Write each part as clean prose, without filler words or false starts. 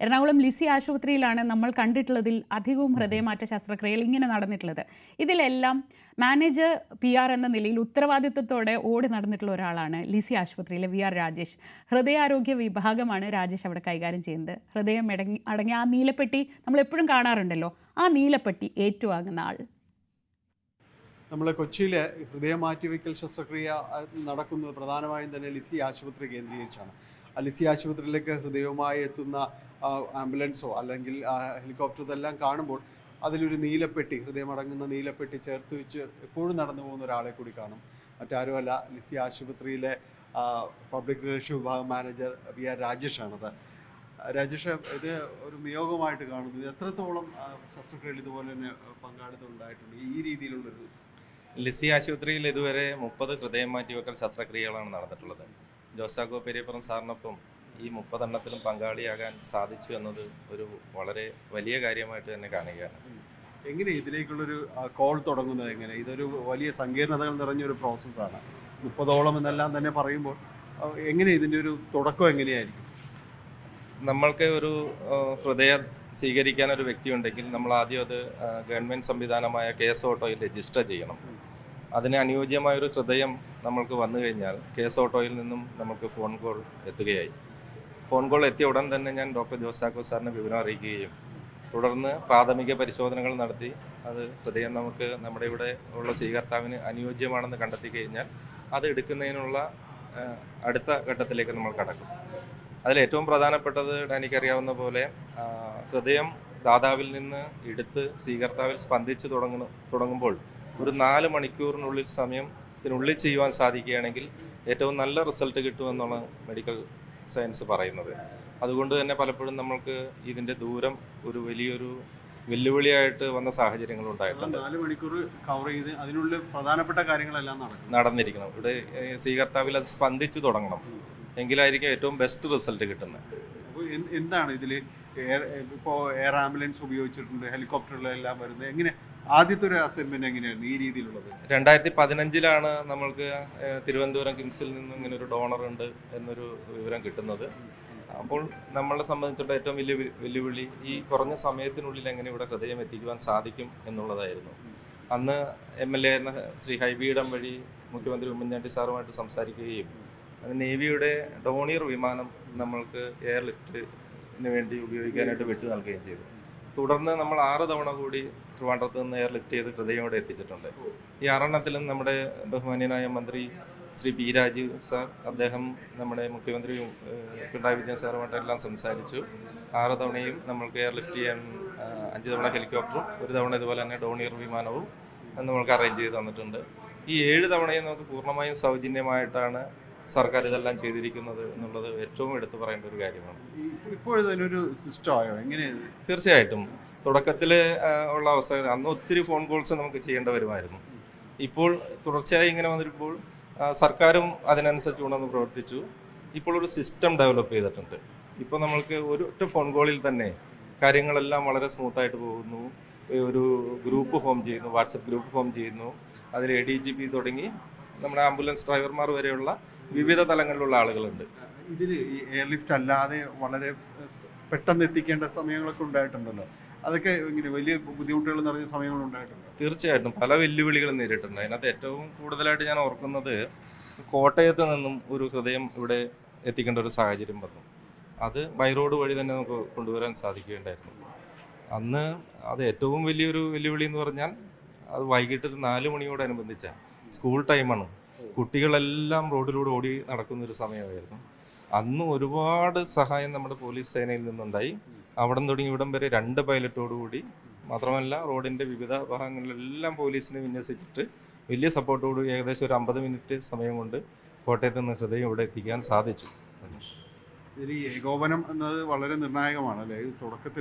എറണാകുളം ലിസി ആശുപത്രിയിലാണ് നമ്മൾ കണ്ടിട്ടുള്ളതിൽ അധികവും ഹൃദയമാറ്റ ശസ്ത്രക്രിയകൾ ഇങ്ങനെ നടന്നിട്ടുള്ളത്. ഇതിലെല്ലാം മാനേജർ PR എന്ന നിലയിൽ ഉത്തരവാദിത്വത്തോടെ ഓടി നടന്നിട്ടുള്ള ഒരാളാണ് ലിസി ആശുപത്രിയിലെ VR രാജേഷ്. ഹൃദയാരോഗ്യ വിഭാഗമാണ് രാജേഷ് അവിടെ കൈകാര്യം ചെയ്യുന്നത്. ഹൃദയം അടങ്ങിയ ആ നീലപ്പെട്ടി നമ്മൾ എപ്പോഴും കാണാറുണ്ടല്ലോ, ആ നീലപ്പെട്ടി ഏറ്റുവാങ്ങുന്ന ആൾ. നമ്മൾ കൊച്ചിയിലെ ഹൃദയമാറ്റിവെക്കൽ ശസ്ത്രക്രിയ നടക്കുന്നത് പ്രധാനമായും തന്നെ ലിസി ആശുപത്രി കേന്ദ്രീകരിച്ചാണ്. ആ ലിസി ആശുപത്രിയിലേക്ക് ഹൃദയവുമായി എത്തുന്ന ആംബുലൻസോ അല്ലെങ്കിൽ ഹെലികോപ്റ്ററോ ഇതെല്ലാം കാണുമ്പോൾ അതിലൊരു നീലപ്പെട്ടി, ഹൃദയമടങ്ങുന്ന നീലപ്പെട്ടി ചേർത്ത് വെച്ച് എപ്പോഴും നടന്നു പോകുന്ന ഒരാളെ കൂടി കാണും. മറ്റാരുമല്ല, ലിസി ആശുപത്രിയിലെ പബ്ലിക് റിലേഷൻ വിഭാഗം മാനേജർ VR രാജേഷാണത്. രാജേഷ്, ഇത് ഒരു നിയോഗമായിട്ട് കാണുന്നു. എത്രത്തോളം ശസ്ത്രക്രിയയിൽ ഇതുപോലെ തന്നെ പങ്കാളിത്തം ഉണ്ടായിട്ടുണ്ട് ഈ രീതിയിലുള്ളൊരു? ലിസി ആശുപത്രിയിൽ ഇതുവരെ 30 ഹൃദയം മാറ്റിവെക്കൽ ശസ്ത്രക്രിയകളാണ് നടന്നിട്ടുള്ളത്. ജോസാക്കോ പെരിയപ്പുറം സാറിനൊപ്പം ഈ 30 എണ്ണത്തിലും പങ്കാളിയാകാൻ സാധിച്ചു എന്നത് ഒരു വളരെ വലിയ കാര്യമായിട്ട് തന്നെ കാണുകയാണ്. എങ്ങനെ ഇതിലേക്കുള്ളൊരു കോൾ തുടങ്ങുന്നത്? എങ്ങനെ? ഇതൊരു വലിയ സങ്കീർണതകൾ നിറഞ്ഞൊരു പ്രോസസ്സാണ്. 30ഓളം എന്നെല്ലാം തന്നെ പറയുമ്പോൾ എങ്ങനെ ഇതിൻ്റെ ഒരു തുടക്കം എങ്ങനെയായിരിക്കും? നമ്മൾക്ക് ഒരു ഹൃദയം സ്വീകരിക്കാൻ ഒരു വ്യക്തി ഉണ്ടെങ്കിൽ നമ്മൾ ആദ്യം അത് ഗവൺമെൻറ് സംവിധാനമായ KS ഓട്ടോയിൽ രജിസ്റ്റർ ചെയ്യണം. അതിന് അനുയോജ്യമായൊരു ഹൃദയം നമ്മൾക്ക് വന്നു കഴിഞ്ഞാൽ KS ഓട്ടോയിൽ നിന്നും നമുക്ക് ഫോൺ കോൾ എത്തുകയായി. ഫോൺ കോൾ എത്തിയ ഉടൻ തന്നെ ഞാൻ ഡോക്ടർ ജോസാക്കോ സാറിനെ വിവരം അറിയിക്കുകയും തുടർന്ന് പ്രാഥമിക പരിശോധനകൾ നടത്തി അത് ഹൃദയം നമുക്ക് നമ്മുടെ ഇവിടെ ഉള്ള സ്വീകർത്താവിന് അനുയോജ്യമാണെന്ന് കണ്ടെത്തി കഴിഞ്ഞാൽ അത് എടുക്കുന്നതിനുള്ള അടുത്ത ഘട്ടത്തിലേക്ക് നമ്മൾ കടക്കും. അതിലേറ്റവും പ്രധാനപ്പെട്ടത് എനിക്കറിയാവുന്ന പോലെ ഹൃദയം ദാതാവിൽ നിന്ന് എടുത്ത് സ്വീകർത്താവിൽ സ്പന്ദിച്ച് തുടങ്ങുമ്പോൾ ഒരു 4 മണിക്കൂറിനുള്ളിൽ സമയത്തിനുള്ളിൽ ചെയ്യുവാൻ സാധിക്കുകയാണെങ്കിൽ ഏറ്റവും നല്ല റിസൾട്ട് കിട്ടുമെന്നാണ് മെഡിക്കൽ സയൻസ് പറയുന്നത്. അതുകൊണ്ട് തന്നെ പലപ്പോഴും നമ്മൾക്ക് ഇതിൻ്റെ ദൂരം ഒരു വലിയൊരു വെല്ലുവിളിയായിട്ട് വന്ന സാഹചര്യങ്ങൾ ഉണ്ടായിട്ടുണ്ട്. 4 മണിക്കൂർ കവർ ചെയ്ത് അതിനുള്ളിൽ പ്രധാനപ്പെട്ട കാര്യങ്ങളെല്ലാം നടന്നിരിക്കണം. ഇവിടെ സ്വീകർത്താവിൽ അത് സ്പന്ദിച്ചു തുടങ്ങണം, എങ്കിലായിരിക്കും ഏറ്റവും ബെസ്റ്റ് റിസൾട്ട് കിട്ടുന്നത്. എന്താണ് ഇതിൽ ഇപ്പോൾ എയർ ആംബുലൻസ് ഉപയോഗിച്ചിട്ടുണ്ട്, ഹെലികോപ്റ്ററുകളെല്ലാം വരുന്നത്. എങ്ങനെ ആദ്യത്തെ ഒരു അസൈൻമെന്റ് എങ്ങനെയായിരുന്നു ഈ രീതിയിലുള്ളത്? 2015 നമ്മൾക്ക് തിരുവനന്തപുരം കിംസിൽ നിന്നും ഇങ്ങനെ ഒരു ഡോണർ ഉണ്ട് എന്നൊരു വിവരം കിട്ടുന്നത്. അപ്പോൾ നമ്മളെ സംബന്ധിച്ചിടത്തോളം ഏറ്റവും വലിയ വെല്ലുവിളി ഈ കുറഞ്ഞ സമയത്തിനുള്ളിൽ എങ്ങനെ ഇവിടെ ഹൃദയം എത്തിക്കുവാൻ സാധിക്കും എന്നുള്ളതായിരുന്നു. അന്ന് MLA എന്ന ശ്രീ ഹൈബിയിടം വഴി മുഖ്യമന്ത്രി ഉമ്മൻചാണ്ടി സാറുമായിട്ട് സംസാരിക്കുകയും നേവിയുടെ ഡോണിയർ വിമാനം നമ്മൾക്ക് എയർലിഫ്റ്റിന് വേണ്ടി ഉപയോഗിക്കാനായിട്ട് വിട്ടു നൽകുകയും ചെയ്തു. തുടർന്ന് നമ്മൾ 6 തവണ കൂടി ട്രിവാൻഡ്രത്ത് നിന്ന് എയർലിഫ്റ്റ് ചെയ്ത് ഹൃദയം ഇവിടെ എത്തിച്ചിട്ടുണ്ട്. ഈ 6 എണ്ണത്തിലും നമ്മുടെ ബഹുമാന്യനായ മന്ത്രി ശ്രീ P. രാജീവ് സാർ, അദ്ദേഹം നമ്മുടെ മുഖ്യമന്ത്രി പിണറായി വിജയൻ സാറുമായിട്ടെല്ലാം സംസാരിച്ചു. 6 തവണയും നമ്മൾക്ക് എയർലിഫ്റ്റ് ചെയ്യാൻ 5 തവണ ഹെലികോപ്റ്ററും 1 തവണ ഇതുപോലെ തന്നെ ഡോണിയർ വിമാനവും നമ്മൾക്ക് അറേഞ്ച് ചെയ്ത് തന്നിട്ടുണ്ട്. ഈ 7 തവണയും നമുക്ക് പൂർണ്ണമായും സൗജന്യമായിട്ടാണ് സർക്കാർ ഇതെല്ലാം ചെയ്തിരിക്കുന്നത് എന്നുള്ളത് ഏറ്റവും എടുത്തു പറയേണ്ട ഒരു കാര്യമാണ്. ഇപ്പോഴൊരു സിസ്റ്റമായോ എങ്ങനെയാണ്? തീർച്ചയായിട്ടും തുടക്കത്തിൽ ഉള്ള അവസ്ഥ അന്ന് ഒത്തിരി ഫോൺ കോൾസ് നമുക്ക് ചെയ്യേണ്ടി വരുമായിരുന്നു. ഇപ്പോൾ തുടർച്ചയായി ഇങ്ങനെ വന്നിരിപ്പോൾ സർക്കാരും അതിനനുസരിച്ച് കൊണ്ടുവന്ന് പ്രവർത്തിച്ചു. ഇപ്പോൾ ഒരു സിസ്റ്റം ഡെവലപ്പ് ചെയ്തിട്ടുണ്ട്. ഇപ്പോൾ നമ്മൾക്ക് ഒരൊറ്റ ഫോൺ കോളിൽ തന്നെ കാര്യങ്ങളെല്ലാം വളരെ സ്മൂത്തായിട്ട് പോകുന്നു. ഒരു ഗ്രൂപ്പ് ഫോം ചെയ്യുന്നു, വാട്സപ്പ് ഗ്രൂപ്പ് ഫോം ചെയ്യുന്നു. അതിൽ ADGP തുടങ്ങി നമ്മുടെ ആംബുലൻസ് ഡ്രൈവർമാർ വരെയുള്ള വിവിധ തലങ്ങളിലുള്ള ആളുകളുണ്ട്. ഇതിൽ ഈ എയർലിഫ്റ്റ് അല്ലാതെ വളരെ പെട്ടെന്ന് എത്തിക്കേണ്ട സമയങ്ങളൊക്കെ ഉണ്ടായിട്ടുണ്ടല്ലോ, അതൊക്കെ ഇങ്ങനെ വലിയ ബുദ്ധിമുട്ടുകൾ നിറഞ്ഞ സമയങ്ങൾ ഉണ്ടായിട്ടുണ്ട്? തീർച്ചയായിട്ടും പല വെല്ലുവിളികളും നേരിട്ടുണ്ട്. അതിനകത്ത് ഏറ്റവും കൂടുതലായിട്ട് ഞാൻ ഓർക്കുന്നത് കോട്ടയത്ത് നിന്നും ഒരു ഹൃദയം ഇവിടെ എത്തിക്കേണ്ട ഒരു സാഹചര്യം വന്നു. അത് ബൈ റോഡ് വഴി തന്നെ നമുക്ക് കൊണ്ടുവരാൻ സാധിക്കുകയുണ്ടായിരുന്നു. അന്ന് അത് ഏറ്റവും വലിയൊരു വെല്ലുവിളി എന്ന് പറഞ്ഞാൽ അത് വൈകിട്ട് 4 മണിയോടനുബന്ധിച്ച സ്കൂൾ ടൈമാണ്. കുട്ടികളെല്ലാം റോഡിലൂടെ ഓടി നടക്കുന്നൊരു സമയമായിരുന്നു. അന്ന് ഒരുപാട് സഹായം നമ്മുടെ പോലീസ് സേനയിൽ നിന്നുണ്ടായി. അവിടെ നിന്ന് തുടങ്ങി ഇവിടം വരെ 2 പൈലറ്റോടുകൂടി, മാത്രമല്ല റോഡിൻ്റെ വിവിധ ഭാഗങ്ങളിലെല്ലാം പോലീസിനെ വിന്യസിച്ചിട്ട് വലിയ സപ്പോർട്ടോടുകൂടി ഏകദേശം ഒരു 50 മിനിറ്റ് സമയം കൊണ്ട് കോട്ടയത്ത് നിന്ന് ഹൃദയം ഇവിടെ എത്തിക്കാൻ സാധിച്ചു. ഇതിൽ ഏകോപനം എന്നത് വളരെ നിർണായകമാണ് അല്ലേ?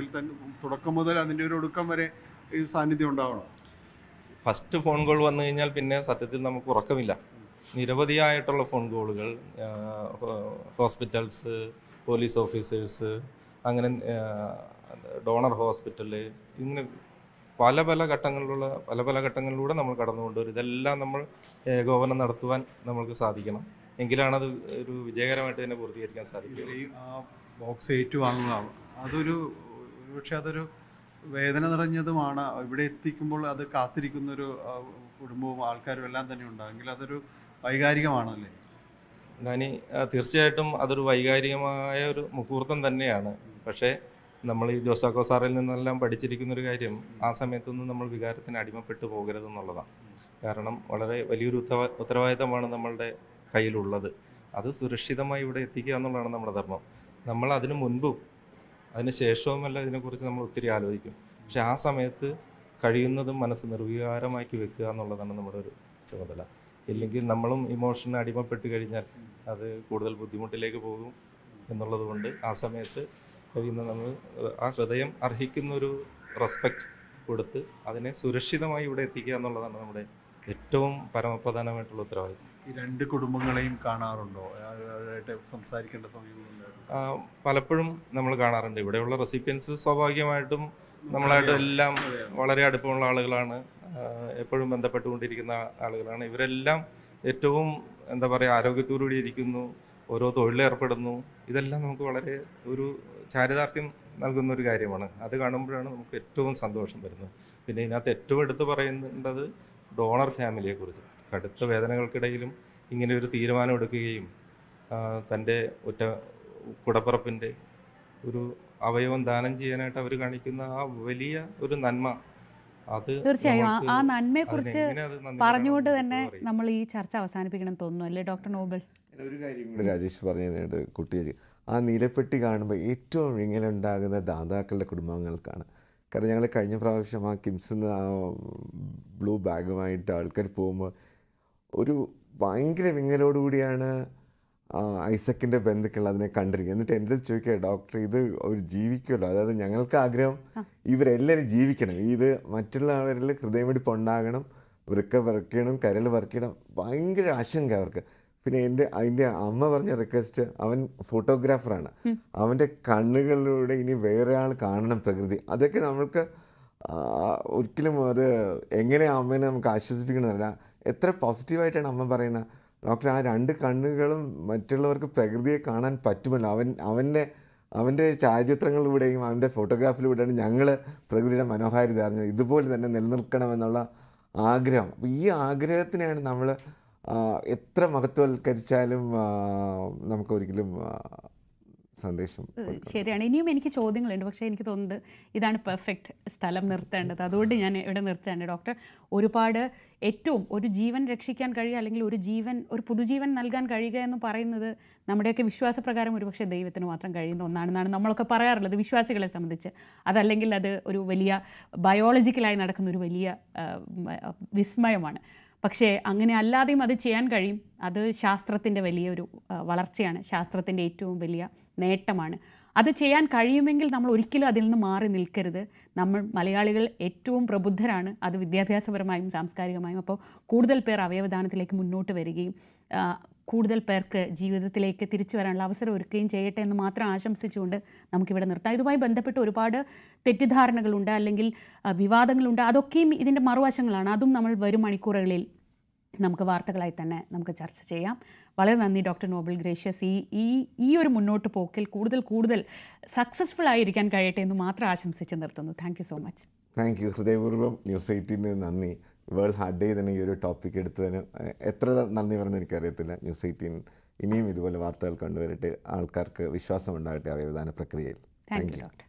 തുടക്കം മുതൽ അതിൻ്റെ ഒരു ഒടുക്കം വരെ ഈ സാന്നിധ്യം ഉണ്ടാവണം. ഫസ്റ്റ് ഫോൺ കോൾ വന്നു കഴിഞ്ഞാൽ പിന്നെ സത്യത്തിൽ നമുക്ക് ഉറക്കമില്ല. നിരവധിയായിട്ടുള്ള ഫോൺ കോളുകൾ, ഹോസ്പിറ്റൽസ്, പോലീസ് ഓഫീസേഴ്സ്, അങ്ങനെ ഡോണർ ഹോസ്പിറ്റല്, ഇങ്ങനെ പല ഘട്ടങ്ങളിലൂടെ നമ്മൾ കടന്നുകൊണ്ടുവരും. ഇതെല്ലാം നമ്മൾ ഏകോപനം നടത്തുവാൻ നമ്മൾക്ക് സാധിക്കണം. എങ്കിലാണ് അത് ഒരു വിജയകരമായിട്ട് തന്നെ പൂർത്തീകരിക്കാൻ സാധിക്കുക. ബോക്സ് ഏറ്റുവാങ്ങുക അതൊരു പക്ഷെ അതൊരു വേദന നിറഞ്ഞതുമാണ്. ഇവിടെ എത്തിക്കുമ്പോൾ അത് കാത്തിരിക്കുന്നൊരു കുടുംബവും ആൾക്കാരും എല്ലാം തന്നെ ഉണ്ടാകുമെങ്കിൽ അതൊരു വൈകാരികമാണല്ലേ? ഞാനീ തീർച്ചയായിട്ടും അതൊരു വൈകാരികമായ ഒരു മുഹൂർത്തം തന്നെയാണ്. പക്ഷേ നമ്മൾ ഈ ജോസാക്കോ സാറിൽ നിന്നെല്ലാം പഠിച്ചിരിക്കുന്നൊരു കാര്യം, ആ സമയത്തൊന്നും നമ്മൾ വികാരത്തിന് അടിമപ്പെട്ടു പോകരുതെന്നുള്ളതാണ്. കാരണം വളരെ വലിയൊരു ഉത്തരവാദിത്തമാണ് നമ്മളുടെ കയ്യിലുള്ളത്. അത് സുരക്ഷിതമായി ഇവിടെ എത്തിക്കുക എന്നുള്ളതാണ് നമ്മുടെ ധർമ്മം. നമ്മൾ അതിനു മുൻപും അതിന് ശേഷവുമല്ല ഇതിനെക്കുറിച്ച് നമ്മൾ ഒത്തിരി ആലോചിക്കും. പക്ഷെ ആ സമയത്ത് കഴിയുന്നതും മനസ്സ് നിർവികാരമാക്കി വെക്കുക എന്നുള്ളതാണ് നമ്മുടെ ഒരു ചുമതല. ഇല്ലെങ്കിൽ നമ്മളും ഇമോഷന് അടിമപ്പെട്ട് കഴിഞ്ഞാൽ അത് കൂടുതൽ ബുദ്ധിമുട്ടിലേക്ക് പോകും എന്നുള്ളത് കൊണ്ട് ആ സമയത്ത് കഴിയുന്ന നമ്മൾ ആ ഹൃദയം അർഹിക്കുന്നൊരു റെസ്പെക്റ്റ് കൊടുത്ത് അതിനെ സുരക്ഷിതമായി ഇവിടെ എത്തിക്കുക എന്നുള്ളതാണ് നമ്മുടെ ഏറ്റവും പരമപ്രധാനമായിട്ടുള്ള ഉത്തരവാദിത്വം. ഈ രണ്ട് കുടുംബങ്ങളെയും കാണാറുണ്ടോ? അവരായിട്ട് സംസാരിക്കേണ്ട സമയങ്ങളുണ്ട്? പലപ്പോഴും നമ്മൾ കാണാറുണ്ട്. ഇവിടെയുള്ള റെസിപ്പിയൻസ് സ്വാഭാവികമായിട്ടും നമ്മളായിട്ട് എല്ലാം വളരെ അടുപ്പമുള്ള ആളുകളാണ്, എപ്പോഴും ബന്ധപ്പെട്ടുകൊണ്ടിരിക്കുന്ന ആളുകളാണ്. ഇവരെല്ലാം ഏറ്റവും എന്താ പറയുക ആരോഗ്യത്തോടുകൂടി ഇരിക്കുന്നു, ഓരോ തൊഴിലേർപ്പെടുന്നു. ഇതെല്ലാം നമുക്ക് വളരെ ഒരു ചാരിതാർത്ഥ്യം നൽകുന്ന ഒരു കാര്യമാണ്. അത് കാണുമ്പോഴാണ് നമുക്ക് ഏറ്റവും സന്തോഷം വരുന്നത്. പിന്നെ ഇതിനകത്ത് ഏറ്റവും എടുത്ത് പറയേണ്ടത് ഡോണർ ഫാമിലിയെക്കുറിച്ച്. കടുത്ത വേദനകൾക്കിടയിലും ഇങ്ങനെ ഒരു തീരുമാനം എടുക്കുകയും തൻ്റെ കുടപ്പിറപ്പിൻ്റെ ഒരു അവയവം ദാനം ചെയ്യാനായിട്ട് അവർ കാണിക്കുന്ന ആ വലിയ ഒരു നന്മ, അത് തീർച്ചയായും ആ നന്മയെക്കുറിച്ച് പറഞ്ഞുകൊണ്ട് തന്നെ നമ്മൾ ഈ ചർച്ച അവസാനിപ്പിക്കണം തോന്നുന്നു അല്ലേ ഡോക്ടർ നോബൽ? ഒരു കാര്യം കൂടി രാജേഷ് പറഞ്ഞതിനായിട്ട് കുട്ടിയെ ആ നീലപ്പെട്ടി കാണുമ്പോൾ ഏറ്റവും ഇങ്ങനെ ഉണ്ടാകുന്ന ദാതാക്കളുടെ കുടുംബങ്ങൾക്കാണ്. കാരണം ഞങ്ങൾ കഴിഞ്ഞ പ്രാവശ്യം ആ കിംസിൽ നിന്ന് ആ ബ്ലൂ ബാഗുമായിട്ട് ആൾക്കാർ പോകുമ്പോൾ ഒരു ഭയങ്കര വിങ്ങലോടുകൂടിയാണ് ഐസക്കിൻ്റെ ബന്ധുക്കൾ അതിനെ കണ്ടിരിക്കുക. എന്നിട്ട് എൻ്റെ അടുത്ത് ചോദിക്കുക, ഡോക്ടർ ഇത് ഒരു ജീവിക്കുമല്ലോ, അതായത് ഞങ്ങൾക്ക് ആഗ്രഹം ഇവരെല്ലാവരും ജീവിക്കണം, ഇത് മറ്റുള്ളവരിൽ ഹൃദയമിടിപ്പ് ഉണ്ടാകണം, വൃക്ക വരയ്ക്കണം, കരൾ വരയ്ക്കണം, ഭയങ്കര ആശങ്ക അവർക്ക്. പിന്നെ അതിൻ്റെ അമ്മ പറഞ്ഞ റിക്വസ്റ്റ്, അവൻ ഫോട്ടോഗ്രാഫറാണ്, അവൻ്റെ കണ്ണുകളിലൂടെ ഇനി വേറെ ആൾ കാണണം പ്രകൃതി. അതൊക്കെ നമ്മൾക്ക് ഒരിക്കലും അത് എങ്ങനെ അമ്മേനെ നമുക്ക് ആശ്വസിപ്പിക്കണമെന്നല്ല. എത്ര പോസിറ്റീവായിട്ടാണ് അമ്മ പറയുന്നത്, ഡോക്ടർ ആ രണ്ട് കണ്ണുകളും മറ്റുള്ളവർക്ക് പ്രകൃതിയെ കാണാൻ പറ്റുമല്ലോ, അവൻ്റെ ഛായാചിത്രങ്ങളിലൂടെയും അവൻ്റെ ഫോട്ടോഗ്രാഫിലൂടെയാണ് ഞങ്ങൾ പ്രകൃതിയുടെ മനോഹാരിത അറിഞ്ഞത്, ഇതുപോലെ തന്നെ നിലനിൽക്കണമെന്നുള്ള ആഗ്രഹം. അപ്പോൾ ഈ ആഗ്രഹത്തിനെയാണ് നമ്മൾ എത്ര മഹത്വവൽക്കരിച്ചാലും നമുക്കൊരിക്കലും സന്ദേശം. ശരിയാണ്. ഇനിയും എനിക്ക് ചോദ്യങ്ങളുണ്ട്, പക്ഷേ എനിക്ക് തോന്നുന്നത് ഇതാണ് പെർഫെക്റ്റ് സ്ഥലം നിർത്തേണ്ടത്. അതുകൊണ്ട് ഞാൻ ഇവിടെ നിർത്തുകയാണ്. ഡോക്ടർ, ഒരുപാട് ഏറ്റവും ഒരു ജീവൻ രക്ഷിക്കാൻ കഴിയുക, അല്ലെങ്കിൽ ഒരു പുതുജീവൻ നൽകാൻ കഴിയുക എന്ന് പറയുന്നത് നമ്മുടെയൊക്കെ വിശ്വാസപ്രകാരം ഒരുപക്ഷെ ദൈവത്തിന് മാത്രം കഴിയുന്ന ഒന്നാണെന്നാണ് നമ്മളൊക്കെ പറയാറുള്ളത് വിശ്വാസികളെ സംബന്ധിച്ച്. അതല്ലെങ്കിൽ അത് ഒരു വലിയ ബയോളജിക്കലായി നടക്കുന്ന ഒരു വലിയ വിസ്മയമാണ്. പക്ഷേ അങ്ങനെ അല്ലാതെയും അത് ചെയ്യാൻ കഴിയും. അത് ശാസ്ത്രത്തിൻ്റെ വലിയൊരു വളർച്ചയാണ്, ശാസ്ത്രത്തിൻ്റെ ഏറ്റവും വലിയ നേട്ടമാണ്. അത് ചെയ്യാൻ കഴിയുമെങ്കിൽ നമ്മൾ ഒരിക്കലും അതിൽ നിന്ന് മാറി നിൽക്കരുത്. നമ്മൾ മലയാളികൾ ഏറ്റവും പ്രബുദ്ധരാണ്, അത് വിദ്യാഭ്യാസപരമായും സാംസ്കാരികമായും. അപ്പോൾ കൂടുതൽ പേർ അവയവദാനത്തിലേക്ക് മുന്നോട്ട് വരികയും കൂടുതൽ പേർക്ക് ജീവിതത്തിലേക്ക് തിരിച്ചു വരാനുള്ള അവസരം ഒരുക്കുകയും ചെയ്യട്ടെ എന്ന് മാത്രം ആശംസിച്ചുകൊണ്ട് നമുക്കിവിടെ നിർത്താം. ഇതുമായി ബന്ധപ്പെട്ട് ഒരുപാട് തെറ്റിദ്ധാരണകളുണ്ട്, അല്ലെങ്കിൽ വിവാദങ്ങളുണ്ട്. അതൊക്കെയും ഇതിൻ്റെ മറുവശങ്ങളാണ്. അതും നമ്മൾ വരും മണിക്കൂറുകളിൽ നമുക്ക് വാർത്തകളായി തന്നെ നമുക്ക് ചർച്ച ചെയ്യാം. വളരെ നന്ദി ഡോക്ടർ നോബൽ ഗ്രേഷ്യസ്. ഈ ഒരു മുന്നോട്ട് പോക്കിൽ കൂടുതൽ സക്സസ്ഫുൾ ആയിരിക്കാൻ കഴിയട്ടെ എന്ന് മാത്രം ആശംസിച്ച് നിർത്തുന്നു. Thank you so much. Thank you. ഹൃദയപൂർവ്വം ന്യൂസ് 18 നന്ദി. വേൾഡ് ഹാർട്ട് ഡേ തന്നെ ഈ ഒരു ടോപ്പിക് എടുത്തതിന് എത്ര നന്ദി പറഞ്ഞ് എനിക്കറിയത്തില്ല. ന്യൂസ് 18 ഇനിയും ഇതുപോലെ വാർത്തകൾ കൊണ്ടുവരട്ടെ, ആൾക്കാർക്ക് വിശ്വാസം ഉണ്ടാകട്ടെ അവയവദാന പ്രക്രിയയിൽ. Thank you doctor.